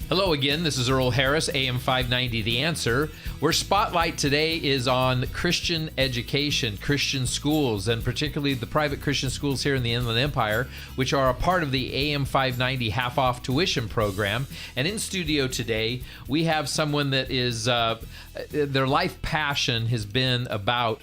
Hello again, this is Earl Harris, AM590 The Answer, where Spotlight today is on Christian education, Christian schools, and particularly the private Christian schools here in the Inland Empire, which are a part of the AM590 half-off tuition program. And in studio today, we have someone that is, their life passion has been about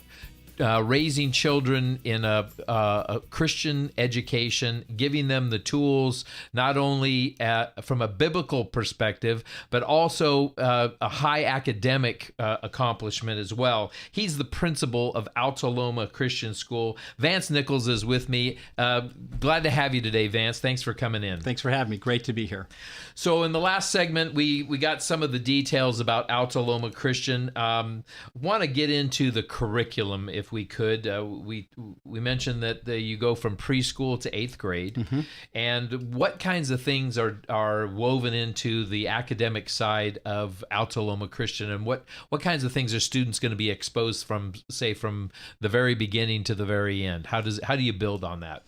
raising children in a Christian education, giving them the tools, not only from a biblical perspective, but also a high academic accomplishment as well. He's the principal of Alta Loma Christian School. Vance Nichols is with me. Glad to have you today, Vance. Thanks for coming in. Thanks for having me. Great to be here. So in the last segment, we got some of the details about Alta Loma Christian. Want to get into the curriculum if we could. We mentioned that you go from preschool to 8th grade, Mm-hmm. and what kinds of things are woven into the academic side of Alta Loma Christian, and what kinds of things are students going to be exposed from, say, from the very beginning to the very end? How do you build on that?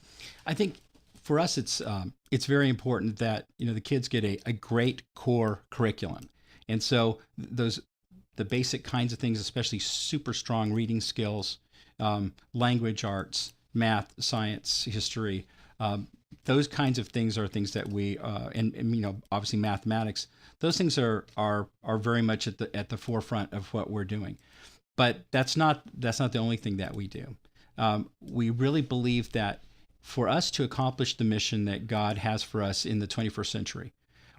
I think for us, it's very important that the kids get a great core curriculum, and so the basic kinds of things, especially super strong reading skills, language arts, math, science, history, those kinds of things are things that we and obviously mathematics. Those things are very much at the forefront of what we're doing, but that's not the only thing that we do. We really believe that for us to accomplish the mission that God has for us in the 21st century,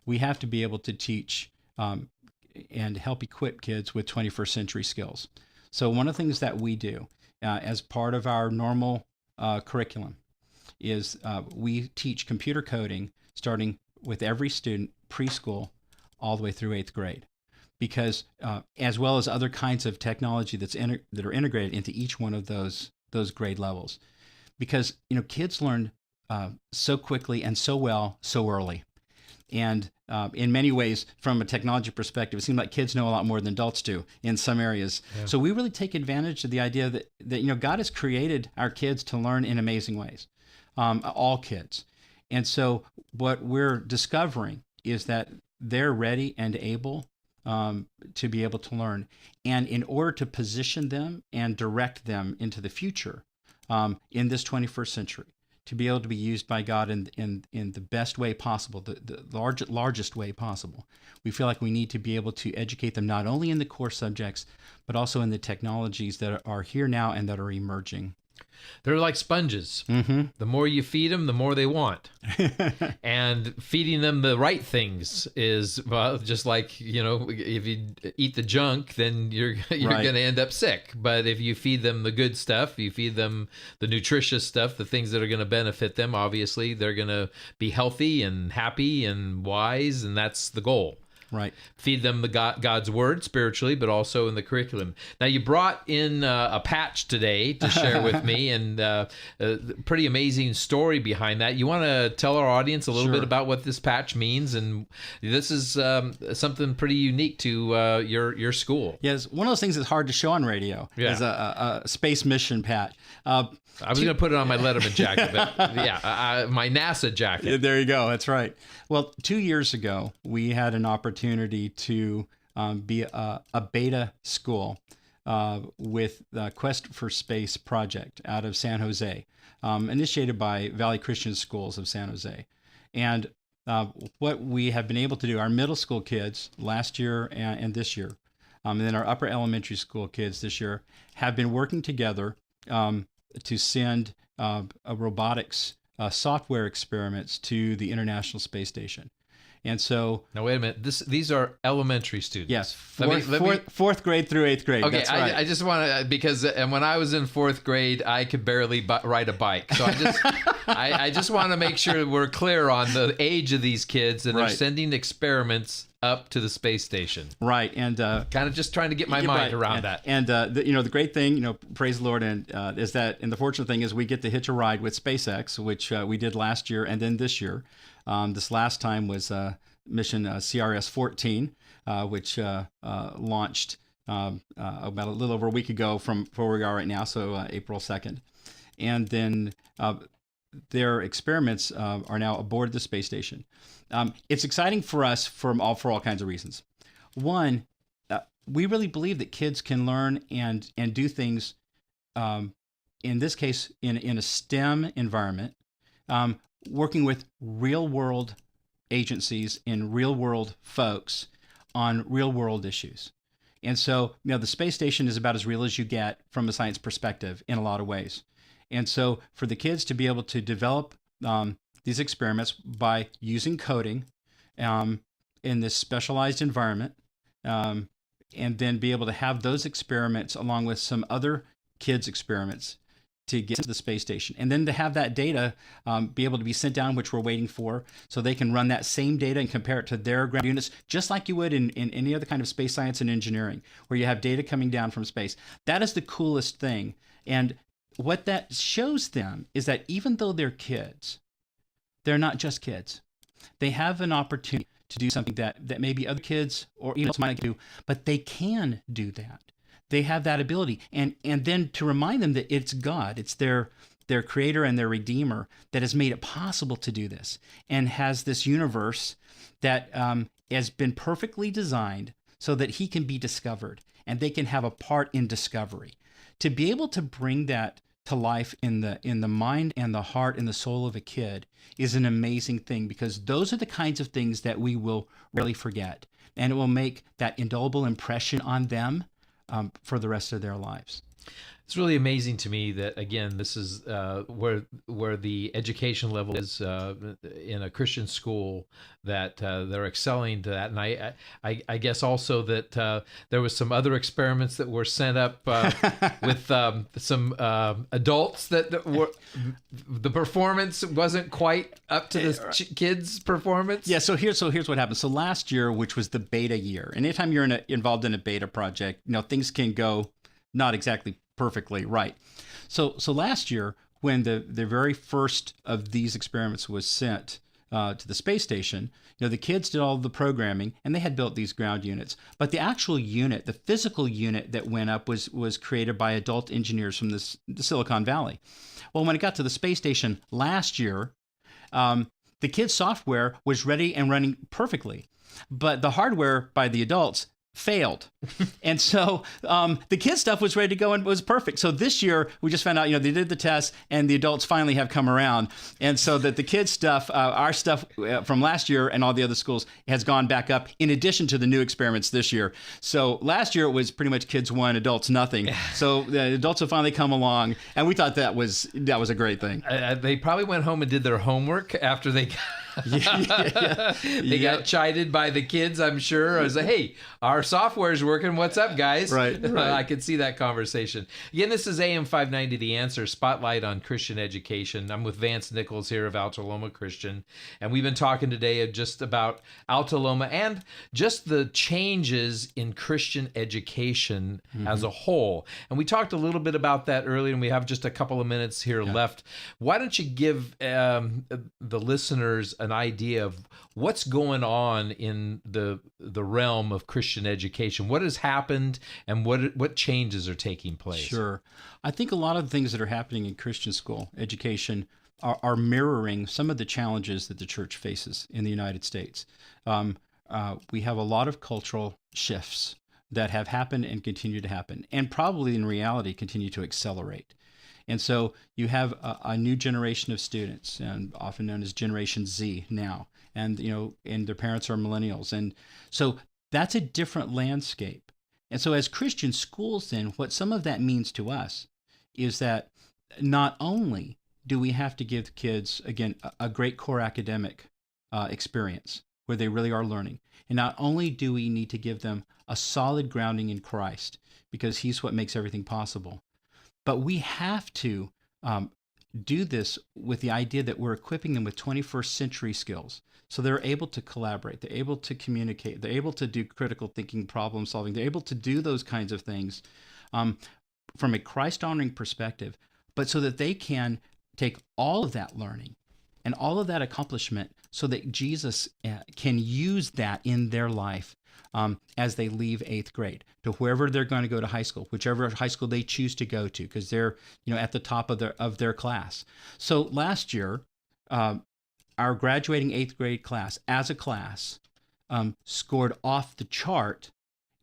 we have to be able to teach and help equip kids with 21st century skills. So one of the things that we do as part of our normal curriculum is we teach computer coding starting with every student preschool all the way through 8th grade, because as well as other kinds of technology that are integrated into each one of those grade levels, because kids learn so quickly and so well so early. And in many ways, from a technology perspective, it seems like kids know a lot more than adults do in some areas. Yeah. So we really take advantage of the idea that God has created our kids to learn in amazing ways, all kids. And so what we're discovering is that they're ready and able to be able to learn. And in order to position them and direct them into the future in this 21st century, to be able to be used by God in the best way possible, the largest way possible. We feel like we need to be able to educate them not only in the core subjects, but also in the technologies that are here now and that are emerging. They're like sponges. Mm-hmm. The more you feed them, the more they want. And feeding them the right things is, well, just like, if you eat the junk, then you're Right. going to end up sick. But if you feed them the good stuff, you feed them the nutritious stuff, the things that are going to benefit them, obviously, they're going to be healthy and happy and wise, and that's the goal. Right. Feed them the God's word spiritually, but also in the curriculum. Now, you brought in a patch today to share with me, and a pretty amazing story behind that. You want to tell our audience a little bit about what this patch means? And this is something pretty unique to your school. Yes, one of those things that's hard to show on radio is a space mission patch. I was going to put it on my Letterman jacket, but my NASA jacket. There you go. That's right. Well, 2 years ago, we had an opportunity to be a beta school with the Quest for Space project out of San Jose, initiated by Valley Christian Schools of San Jose. And what we have been able to do, our middle school kids last year and this year, and then our upper elementary school kids this year, have been working together to send robotics software experiments to the International Space Station. And so... Now, wait a minute. These are elementary students. Yes, fourth grade through 8th grade. Okay, That's right. I just want to, because when I was in 4th grade, I could barely ride a bike. So I just want to make sure we're clear on the age of these kids, and they're sending experiments up to the space station. Right, and kind of just trying to get my mind around that. And the great thing, praise the Lord, and is that, and the fortunate thing is we get to hitch a ride with SpaceX, which we did last year and then this year. This last time was mission CRS-14, which launched about a little over a week ago from where we are right now, so April 2nd. And then their experiments are now aboard the space station. It's exciting for us for all kinds of reasons. One, we really believe that kids can learn and do things, in this case, in a STEM environment, working with real world agencies and real world folks on real world issues. And so, the space station is about as real as you get from a science perspective in a lot of ways. And so for the kids to be able to develop these experiments by using coding in this specialized environment, and then be able to have those experiments along with some other kids' experiments to get to the space station, and then to have that data be able to be sent down, which we're waiting for, so they can run that same data and compare it to their ground units, just like you would in any other kind of space science and engineering, where you have data coming down from space. That is the coolest thing. And what that shows them is that even though they're kids, they're not just kids. They have an opportunity to do something that maybe other kids or even else might do, but they can do that. They have that ability. And then to remind them that it's God, it's their creator and their redeemer that has made it possible to do this, and has this universe that has been perfectly designed so that he can be discovered and they can have a part in discovery. To be able to bring that to life in the mind and the heart and the soul of a kid is an amazing thing, because those are the kinds of things that we will rarely forget, and it will make that indelible impression on them for the rest of their lives. It's really amazing to me that, again, this is where the education level is in a Christian school, that they're excelling to that. And I guess also that there was some other experiments that were sent up with some adults that were, the performance wasn't quite up to the kids' performance. Yeah. So here's what happened. So last year, which was the beta year, and anytime you're involved in a beta project, things can go not exactly perfectly right. So last year, when the very first of these experiments was sent to the space station, the kids did all the programming and they had built these ground units. But the actual unit, the physical unit that went up was created by adult engineers from the Silicon Valley. Well, when it got to the space station last year, the kids' software was ready and running perfectly, but the hardware by the adults failed. And so the kids' stuff was ready to go and was perfect. So this year, we just found out, they did the test and the adults finally have come around. And so that the kids' stuff, our stuff from last year and all the other schools has gone back up in addition to the new experiments this year. So last year it was pretty much kids 1, adults nothing. So the adults have finally come along, and we thought that was a great thing. They probably went home and did their homework after they they got chided by the kids, I'm sure. I was like, hey, our software is working. What's up, guys? Right. I could see that conversation. Again, this is AM590 The Answer, Spotlight on Christian Education. I'm with Vance Nichols here of Alta Loma Christian, and we've been talking today just about Alta Loma and just the changes in Christian education as a whole. And we talked a little bit about that earlier, and we have just a couple of minutes here left. Why don't you give the listeners an idea of what's going on in the realm of Christian education? What has happened, and what changes are taking place? Sure. I think a lot of the things that are happening in Christian school education are mirroring some of the challenges that the church faces in the United States. We have a lot of cultural shifts that have happened and continue to happen, and probably in reality continue to accelerate. And so you have a new generation of students, and often known as Generation Z now, and and their parents are millennials, and so that's a different landscape. And so as Christian schools, then, what some of that means to us is that not only do we have to give kids, again, a great core academic experience where they really are learning, and not only do we need to give them a solid grounding in Christ, because he's what makes everything possible, but we have to do this with the idea that we're equipping them with 21st century skills. So they're able to collaborate, they're able to communicate, they're able to do critical thinking, problem solving, they're able to do those kinds of things from a Christ-honoring perspective, but so that they can take all of that learning and all of that accomplishment so that Jesus can use that in their life as they leave 8th grade to wherever they're going to go to high school, whichever high school they choose to go to, because they're at the top of their class. So last year, our graduating 8th grade class, as a class, scored off the chart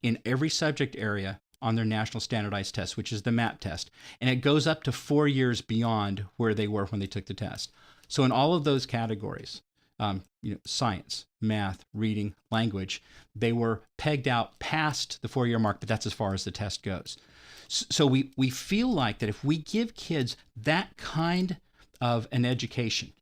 in every subject area on their National Standardized Test, which is the MAP test. And it goes up to 4 years beyond where they were when they took the test. So in all of those categories, science, math, reading, language, they were pegged out past the 4-year mark, but that's as far as the test goes. So we feel like that if we give kids that kind of an education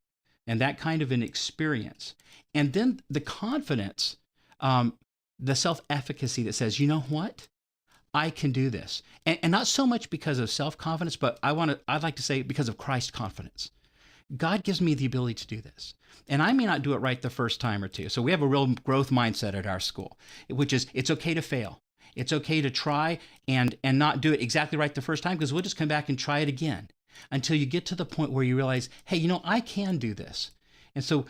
and that kind of an experience, and then the confidence, the self-efficacy that says, you know what? I can do this. And not so much because of self-confidence, but I'd like to say because of Christ confidence. God gives me the ability to do this. And I may not do it right the first time or two. So we have a real growth mindset at our school, which is it's okay to fail. It's okay to try and not do it exactly right the first time, because we'll just come back and try it again until you get to the point where you realize, hey, I can do this. And so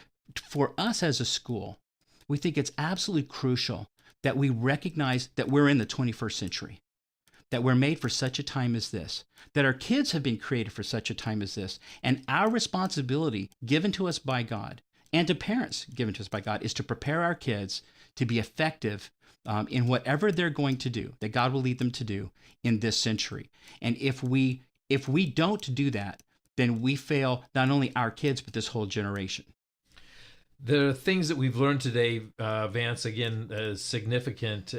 for us as a school, we think it's absolutely crucial that we recognize that we're in the 21st century, that we're made for such a time as this, that our kids have been created for such a time as this, and our responsibility given to us by God and to parents given to us by God is to prepare our kids to be effective in whatever they're going to do, that God will lead them to do in this century. And if we don't do that, then we fail not only our kids, but this whole generation. The things that we've learned today, Vance, again, is significant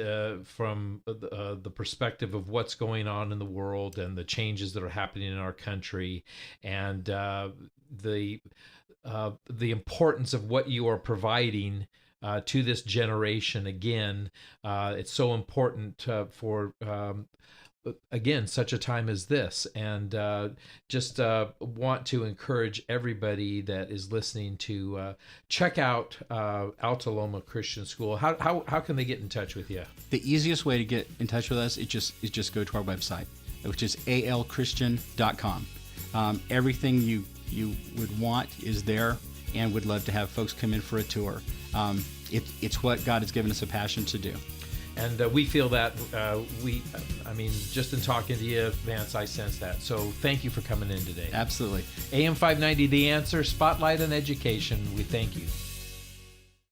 from the perspective of what's going on in the world and the changes that are happening in our country, and the importance of what you are providing to this generation. Again, it's so important for again, such a time as this. And just want to encourage everybody that is listening to check out Alta Loma Christian School. How can they get in touch with you? The easiest way to get in touch with us is just go to our website, which is alchristian.com. Everything you would want is there, and would love to have folks come in for a tour. It's what God has given us a passion to do. And we feel that just in talking to you, Vance, I sense that. So thank you for coming in today. Absolutely. AM590 The Answer, Spotlight on Education. We thank you.